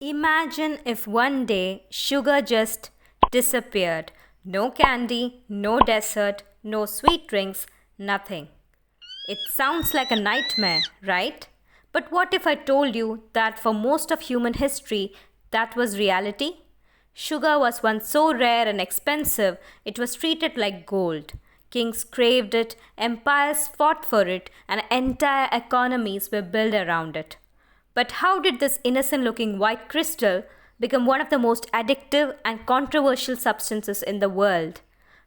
Imagine if one day sugar just disappeared. No candy, no dessert, no sweet drinks, nothing. It sounds like a nightmare, right? But what if I told you that for most of human history, that was reality? Sugar was once so rare and expensive, it was treated like gold. Kings craved it, empires fought for it, and entire economies were built around it. But how did this innocent looking white crystal become one of the most addictive and controversial substances in the world?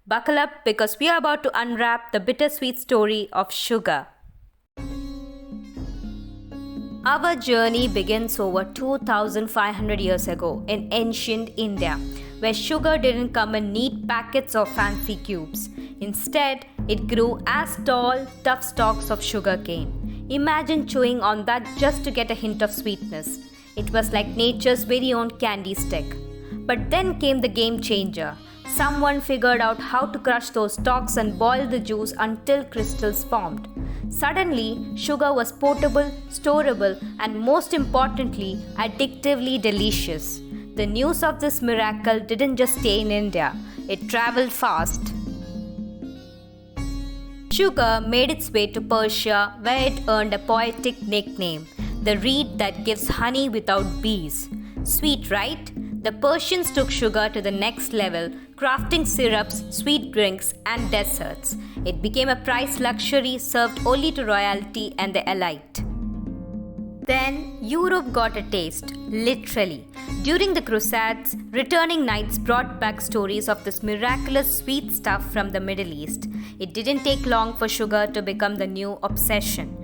Buckle up because we are about to unwrap the bittersweet story of sugar. Our journey begins over 2500 years ago in ancient India, where sugar didn't come in neat packets or fancy cubes. Instead, it grew as tall, tough stalks of sugarcane. Imagine chewing on that just to get a hint of sweetness. It was like nature's very own candy stick. But then came the game changer. Someone figured out how to crush those stalks and boil the juice until crystals formed. Suddenly, sugar was portable, storable, and most importantly, addictively delicious. The news of this miracle didn't just stay in India, it traveled fast. Sugar made its way to Persia, where it earned a poetic nickname, the reed that gives honey without bees. Sweet, right? The Persians took sugar to the next level, crafting syrups, sweet drinks, and desserts. It became a prized luxury served only to royalty and the elite. Then Europe got a taste, literally. During the Crusades, returning knights brought back stories of this miraculous sweet stuff from the Middle East. It didn't take long for sugar to become the new obsession.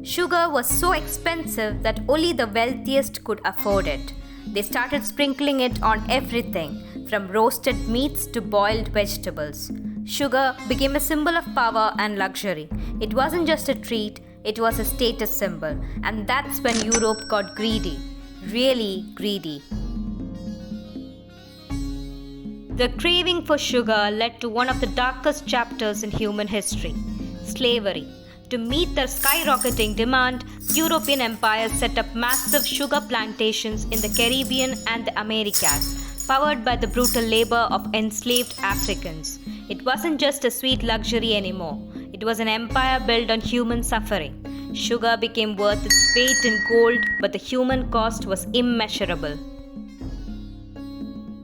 Sugar was so expensive that only the wealthiest could afford it. They started sprinkling it on everything, from roasted meats to boiled vegetables. Sugar became a symbol of power and luxury. It wasn't just a treat, it was a status symbol. And that's when Europe got greedy. Really greedy. The craving for sugar led to one of the darkest chapters in human history, slavery. To meet the skyrocketing demand, European empires set up massive sugar plantations in the Caribbean and the Americas, powered by the brutal labor of enslaved Africans. It wasn't just a sweet luxury anymore. It was an empire built on human suffering. Sugar became worth its weight in gold, but the human cost was immeasurable.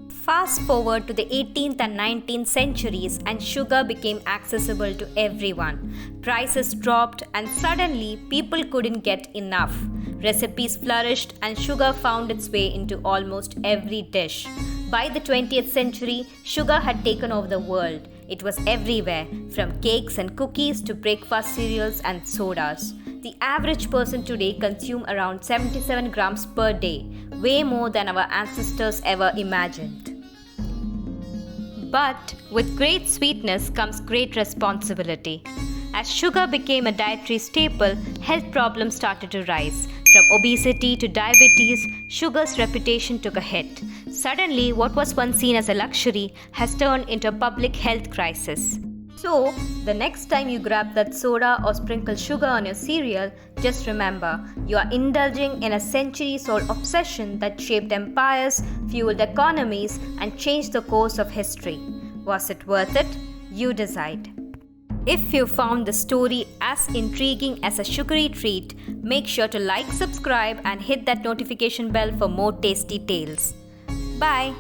Fast forward to the 18th and 19th centuries and sugar became accessible to everyone. Prices dropped and suddenly people couldn't get enough. Recipes flourished and sugar found its way into almost every dish. By the 20th century, sugar had taken over the world. It was everywhere, from cakes and cookies to breakfast cereals and sodas. The average person today consumes around 77 grams per day, way more than our ancestors ever imagined. But with great sweetness comes great responsibility. As sugar became a dietary staple, health problems started to rise. From obesity to diabetes, sugar's reputation took a hit. Suddenly, what was once seen as a luxury has turned into a public health crisis. So, the next time you grab that soda or sprinkle sugar on your cereal, just remember, you are indulging in a centuries-old obsession that shaped empires, fueled economies, and changed the course of history. Was it worth it? You decide. If you found the story as intriguing as a sugary treat, make sure to like, subscribe, and hit that notification bell for more tasty tales. Bye!